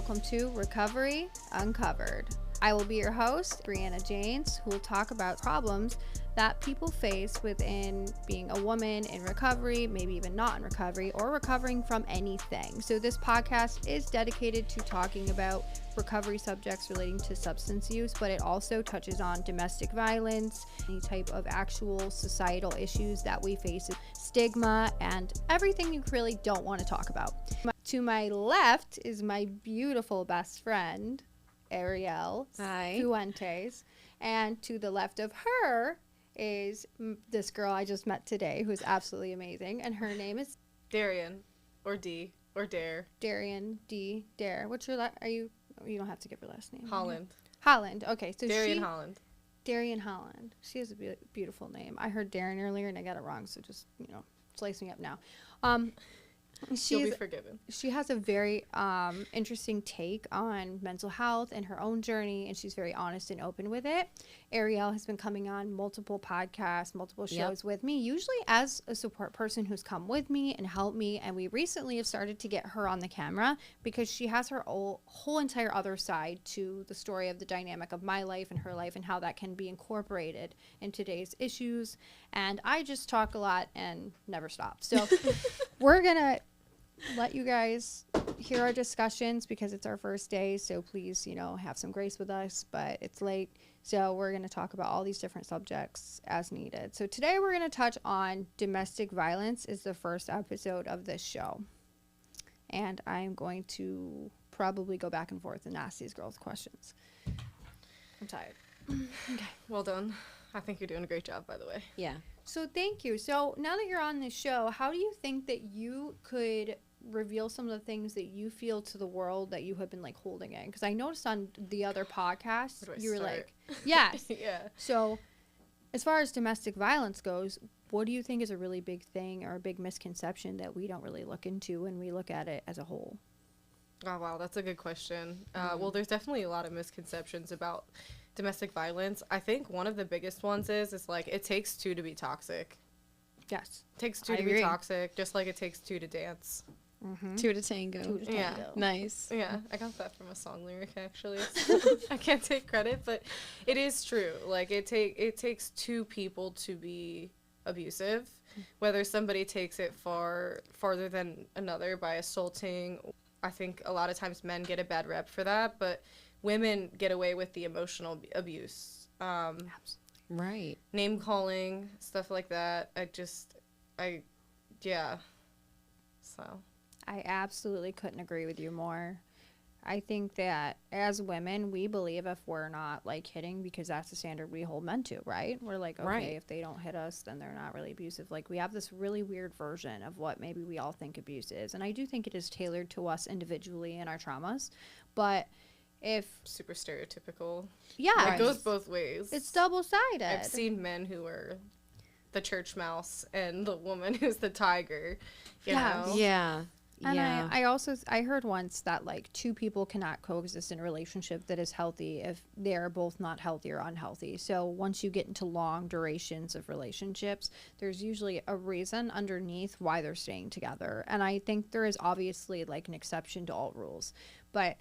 welcome to Recovery Uncovered. I will be your host, Bri Jaynes, who will talk about problems that people face within being a woman in recovery, maybe even not in recovery, or recovering from anything. So this podcast is dedicated to talking about recovery subjects relating to substance use, but it also touches on domestic violence, any type of actual societal issues that we face, stigma, and everything you really don't want to talk about. To my left is my beautiful best friend, Ariel. Hi. Fuentes. And to the left of her is this girl I just met today, who's absolutely amazing, and her name is Darian, or D, or Dare. Darian D. Dare. What's your you don't have to give her last name. Holland. Holland. Okay, so Darian Holland. Darian Holland. She has a beautiful name. I heard Darren earlier and I got it wrong, so just slice me up now. You'll be forgiven. She has a very interesting take on mental health and her own journey, and she's very honest and open with it. Ariel has been coming on multiple podcasts, multiple shows with me, usually as a support person who's come with me and helped me, and we recently have started to get her on the camera because she has her whole entire other side to the story of the dynamic of my life and her life and how that can be incorporated in today's issues. And I just talk a lot and never stop. So we're going to let you guys hear our discussions because it's our first day, so please have some grace with us, but it's late, so we're going to talk about all these different subjects as needed. So today we're going to touch on domestic violence. Is the first episode of this show, and I'm going to probably go back and forth and ask these girls questions. I'm tired. Okay, well done. I think you're doing a great job, by the way. Yeah. So thank you. So now that you're on this show, how do you think that you could reveal some of the things that you feel to the world that you have been holding in? Because I noticed on the other podcast you were yes. Yeah. So as far as domestic violence goes, what do you think is a really big thing or a big misconception that we don't really look into when we look at it as a whole? Oh, wow, that's a good question. Well, there's definitely a lot of misconceptions about domestic violence. I think one of the biggest ones is it takes two to be toxic. Yes. It takes two to be toxic, just like it takes two to dance. Mm-hmm. Two to tango. Yeah. Nice. Yeah, I got that from a song lyric, actually. I can't take credit, but it is true. It takes two people to be abusive, whether somebody takes it farther than another by assaulting. I think a lot of times men get a bad rep for that, but women get away with the emotional abuse. Right. Name calling, stuff like that. So. I absolutely couldn't agree with you more. I think that as women, we believe if we're not hitting, because that's the standard we hold men to, right? We're okay, right. If they don't hit us, then they're not really abusive. We have this really weird version of what maybe we all think abuse is. And I do think it is tailored to us individually and our traumas. But if super stereotypical. Yeah. It goes both ways. It's double-sided. I've seen men who are the church mouse and the woman who's the tiger, you know? Yeah. And I heard once that two people cannot coexist in a relationship that is healthy if they're both not healthy or unhealthy. So once you get into long durations of relationships, there's usually a reason underneath why they're staying together. And I think there is obviously an exception to all rules. But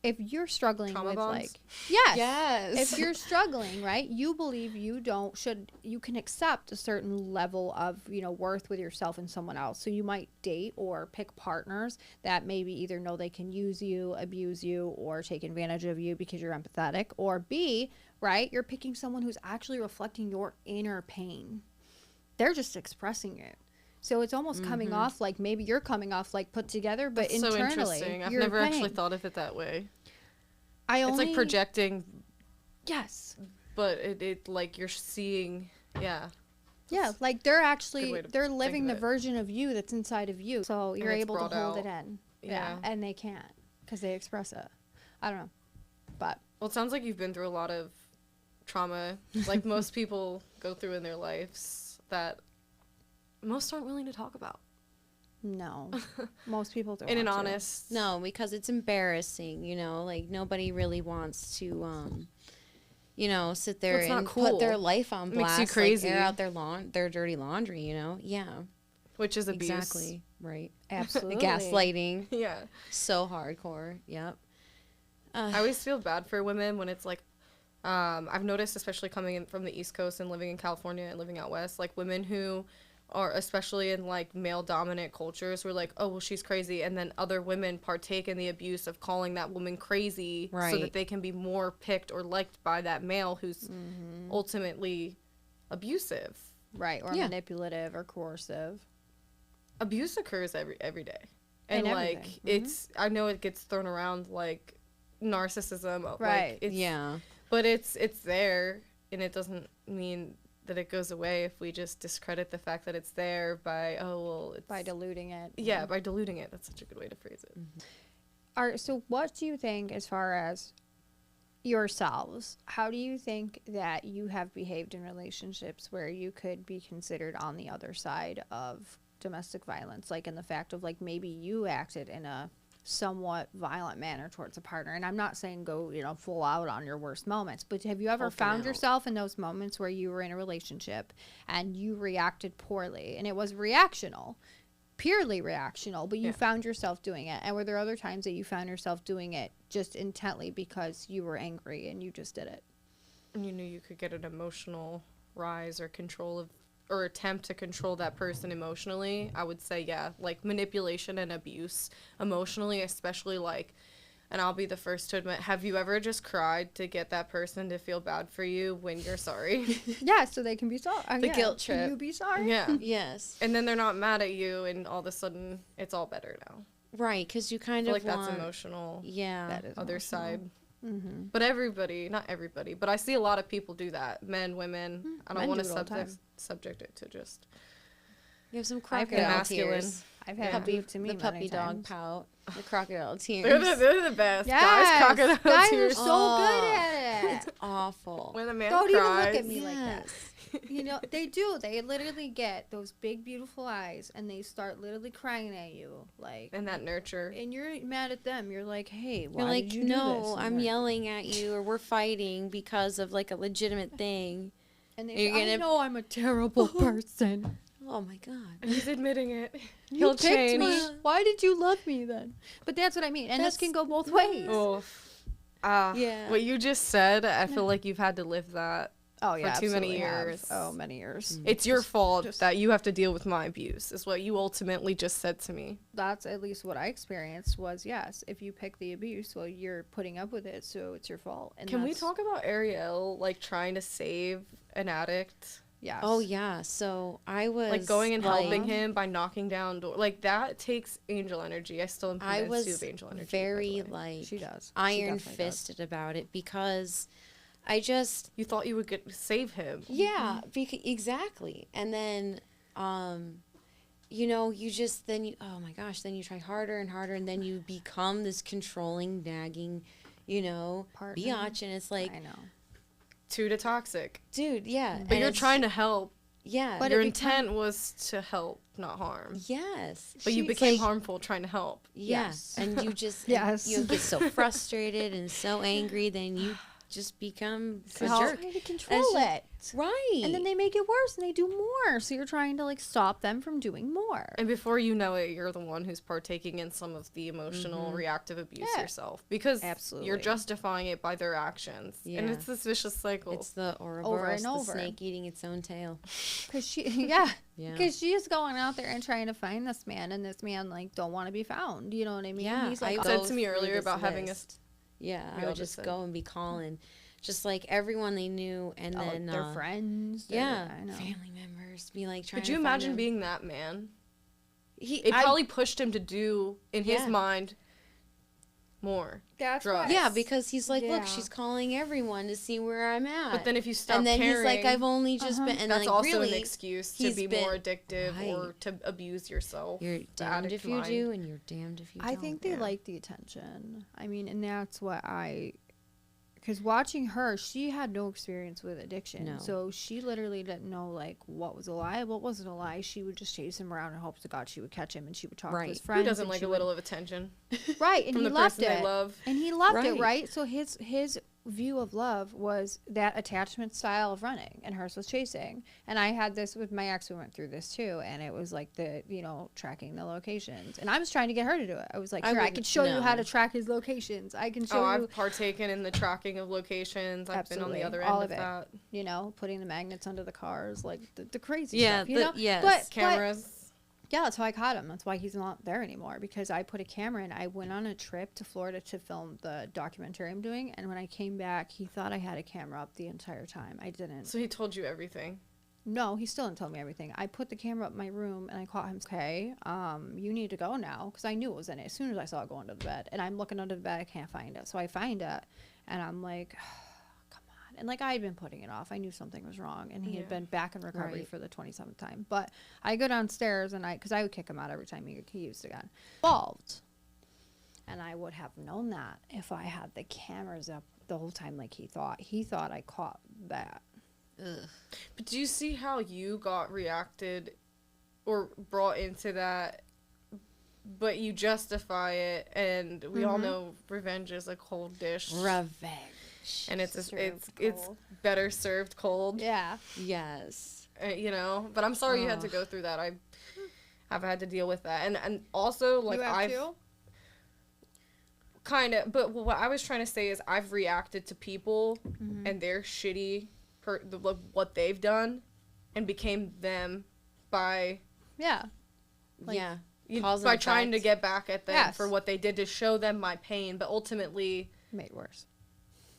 if you're struggling trauma with bonds? yes, if you're struggling, right, you believe you can accept a certain level of, worth with yourself and someone else. So you might date or pick partners that maybe either know they can use you, abuse you, or take advantage of you because you're empathetic, or B, right, you're picking someone who's actually reflecting your inner pain. They're just expressing it. So it's almost coming off maybe you're coming off put together, but that's internally, so interesting. I've never actually thought of it that way. It's projecting. Yes. But it you're seeing, yeah. Yeah, they're living the version of you that's inside of you. So you're able to hold it in. Yeah. And they can't because they express it. I don't know. But. Well, it sounds like you've been through a lot of trauma, most people go through in their lives, that most aren't willing to talk about. No. Most people don't. In an honest. No, because it's embarrassing, nobody really wants to, sit there and put their life on blast. Makes you crazy. Air out their dirty laundry, Yeah. which is abuse. Exactly. Right. Absolutely. Gaslighting. Yeah. So hardcore. Yep. I always feel bad for women when it's like, I've noticed, especially coming in from the East Coast and living in California and living out West, like women who are, especially in like male dominant cultures, we're like, oh, well, she's crazy. And then other women partake in the abuse of calling that woman crazy so Right. that they can be more picked or liked by that male who's ultimately abusive. Right, or Yeah. manipulative or coercive. Abuse occurs every day. In And like, everything. it's, I know it gets thrown around like narcissism. Right. Like, it's, Yeah. But it's there, and it doesn't mean that it goes away if we just discredit the fact that it's there by, oh, well, it's... By diluting it. Yeah, by diluting it. That's such a good way to phrase it. So what do you think as far as yourselves? How do you think that you have behaved in relationships where you could be considered on the other side of domestic violence? Like in the fact of like maybe you acted in a somewhat violent manner towards a partner. And I'm not saying go, full out on your worst moments, but have you ever Hulking found out. yourself in those moments where you were in a relationship and you reacted poorly and it was reactional? Purely reactional, but you Yeah. found yourself doing it. And were there other times that you found yourself doing it just intently because you were angry and you just did it? And you knew you could get an emotional rise or control of, or attempt to control that person emotionally. I would say, yeah, like manipulation and abuse emotionally, especially like, and I'll be the first to admit, have you ever just cried to get that person to feel bad for you when you're sorry? Yeah, so they can be sorry. The guilt Can trip. you be sorry? Yeah. Yes. And then they're not mad at you, and all of a sudden, it's all better now. Right, because you I kind feel of like want... that's emotional. Yeah. That is Other emotional. side. Mm-hmm. But everybody, not everybody, but I see a lot of people do that. Men, women. I don't Men want do to it all the time. subject it to just You have some I've crocodile masculine. tears. I've had Yeah. it beef to me The puppy many dog times. pout. The crocodile tears. they're the best. Yes, Guys, crocodile guys tears. are so Oh, good at it. It's awful. When a man Don't even cries. look at me like that. Yes. They do. They literally get those big, beautiful eyes, and they start literally crying at you, like. And that nurture. And you're mad at them. You're like, hey, why You're like, did you do this? no, And I'm they're- yelling at you, or we're fighting because of like a legitimate thing. And they You're say, I gonna- know I'm a terrible person. Oh my god. And he's admitting it. You He'll picked change. me. Why did you love me then? But that's what I mean. And this can go both ways. Oh. Yeah. What you just said, I feel like you've had to live that. Oh, yeah. too many absolutely have. years. Oh, many years. It's your fault just- that you have to deal with my abuse, is what you ultimately just said to me. That's at least what I experienced was, yes, if you pick the abuse, well, you're putting up with it, so it's your fault. And Can we that's- talk about Ariel, like, trying to save an addict? Yes. Oh yeah. So I was Like, going and helping like, him by knocking down doors. Like, that takes angel energy. I still am I convinced you was have angel energy. by the very way. like She does. She iron definitely does. fisted about it because I just You thought you would save him. yeah exactly, and then you just then you oh my gosh, then you try harder and harder, and then you become this controlling, nagging, Partner. biatch, and it's like, I know. Too to toxic. dude, yeah, But you're trying to help. yeah, But Your it become- intent was to help, not harm. yes, But you She's became like- harmful trying to help. yes, Yes. and you just Yes. you get so frustrated and so angry, then you just become a How- jerk, trying to control just- it. right? And then they make it worse and they do more. So you're trying to like stop them from doing more. And before you know it, you're the one who's partaking in some of the emotional, reactive abuse Yeah. yourself. Because Absolutely. you're justifying it by their actions. And Yeah. it's this vicious cycle. It's the Over Ouroboros, and the over. snake eating its own tail. Cause she, yeah, Yeah. because she is going out there and trying to find this man, and this man like don't want to be found. You know what I mean? Yeah, He's like, I said go to me through earlier this about having a list. Yeah, We I all would just just said. go and be calling, just like everyone they knew, and oh, then they're friends. yeah, I know. family members be like trying. Could you to find imagine him. being that man? He, It I- probably pushed him to do, in his Yeah. mind, more. That's drugs. why- yeah, because he's like, Yeah. look, she's calling everyone to see where I'm at. But then if you stop and then caring, he's like, I've only just Uh-huh. been, and that's then like, also really, an excuse to he's be been- more addictive or Right. to abuse yourself. you're the damned addict if you mind. do, and you're damned if you don't. I think they yeah. like the attention. I mean, and that's what because watching her, she had no experience with addiction. No. So she literally didn't know, like, what was a lie, what wasn't a lie. She would just chase him around in hopes to God she would catch him, and she would talk to Right. his Who friends. Who doesn't and like she a would- little of attention Right, and from he the loved person it. they love? And he loved it, Right. right? So his view of love was that attachment style of running, and hers was chasing. And I had this with my ex. We went through this too, and it was like the, you know, tracking the locations. And I was trying to get her to do it. I was like, here, I can show you how to track his locations. I can show you. I've partaken in the tracking of locations. I've been on the other end of that. You know, putting the magnets under the cars, like the crazy stuff. You know, yes. but Cameras. Yeah, that's how I caught him. That's why he's not there anymore, because I put a camera in. I went on a trip to Florida to film the documentary I'm doing, and when I came back, he thought I had a camera up the entire time. I didn't. So he told you everything? No, he still didn't tell me everything. I put the camera up in my room, and I caught him. Okay, you need to go now, because I knew it was in it as soon as I saw it go under the bed. And I'm looking under the bed, I can't find it. So I find it, and I'm like, and like I had been putting it off. I knew something was wrong, and he had been back in recovery for the 27th time. But I go downstairs, and because I would kick him out every time he used a gun. Involved. And I would have known that if I had the cameras up the whole time like he thought. He thought I caught that. Ugh. But do you see how you got reacted or brought into that, but you justify it, and we all know revenge is a cold dish. Revenge. And it's better served cold. Yeah. Yes. You know, but I'm sorry you had to go through that. I have had to deal with that, and also like I've kind of. But what I was trying to say is I've reacted to people and their shitty, what they've done, and became them by by trying to get back at them for what they did to show them my pain, but ultimately made worse.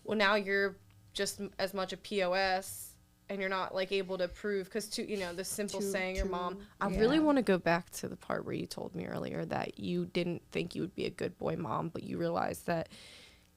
Well, now you're just as much a POS, and you're not like able to prove, because the simple saying your mom. I really want to go back to the part where you told me earlier that you didn't think you would be a good boy mom, but you realized that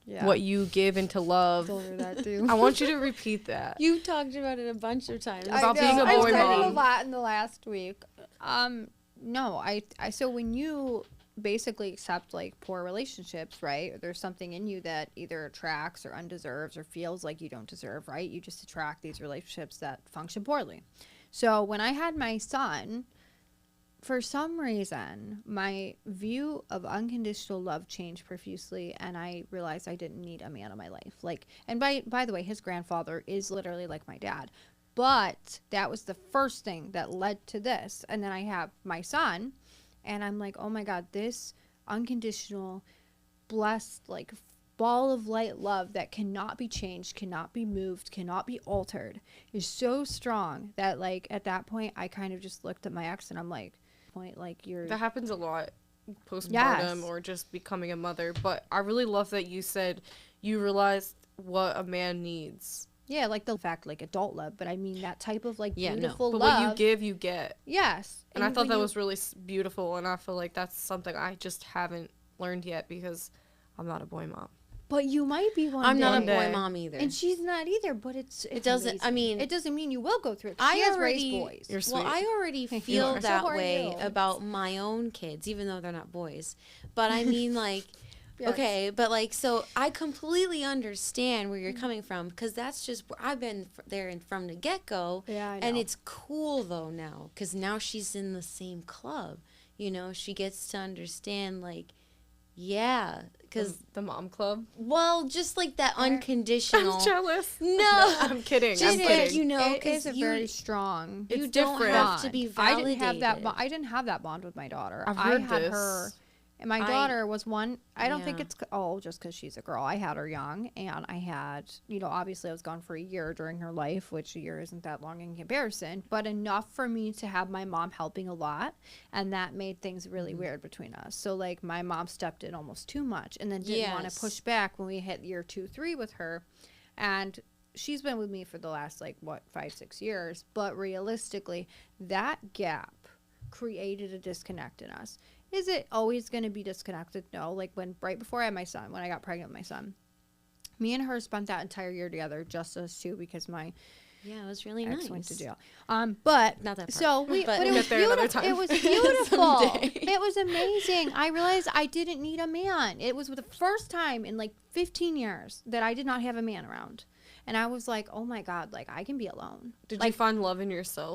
what you give into love. Told her that too. I want you to repeat that. You talked about it a bunch of times about being a boy I said mom. it a lot in the last week. No, I so when you basically accept like poor relationships, right? Or there's something in you that either attracts or undeserves or feels like you don't deserve, right? You just attract these relationships that function poorly. So when I had my son, for some reason, my view of unconditional love changed profusely, and I realized I didn't need a man in my life. Like, and by the way, his grandfather is literally like my dad. But that was the first thing that led to this. And then I have my son, and I'm like, oh my God, this unconditional, blessed, like ball of light love that cannot be changed, cannot be moved, cannot be altered is so strong that like at that point I kind of just looked at my ex and I'm like, that happens a lot postpartum or just becoming a mother. But I really love that you said you realized what a man needs. Yeah, like the fact, like adult love, but I mean that type of like beautiful but love. What you give, you get. Yes. And I thought that was really beautiful, and I feel like that's something I just haven't learned yet because I'm not a boy mom. But you might be one. I'm not a boy mom either, and she's not either. But it doesn't. Amazing. I mean, it doesn't mean you will go through it. She has raised boys. You're sweet. Well, I already feel that way about my own kids, even though they're not boys. But I mean, like. Yes. Okay, but like, so I completely understand where you're coming from, because that's just where I've been there from the get-go. Yeah, I know. And it's cool though now, because now she's in the same club. You know, she gets to understand, like, because the mom club. Well, just like that unconditional. I'm jealous. No, I'm kidding. Just I'm like kidding. It is very strong. You don't have to be validated. I didn't have that bond with my daughter. I've heard I had her. And my daughter was one, I don't think it's, just because she's a girl. I had her young, and I had, obviously I was gone for a year during her life, which a year isn't that long in comparison, but enough for me to have my mom helping a lot, and that made things really weird between us. So, like, my mom stepped in almost too much, and then didn't want to push back when we hit year 2, 3 with her, and she's been with me for the last, 5-6 years, but realistically, that gap created a disconnect in us. Is it always going to be disconnected? No. Like right before I had my son, when I got pregnant with my son, me and her spent that entire year together, just us two, because my it was really ex nice. went to jail. But not that part. So but it was beautiful. It was beautiful. It was amazing. I realized I didn't need a man. It was the first time in 15 years that I did not have a man around. And I was like, oh my God, I can be alone. Did you find love in yourself?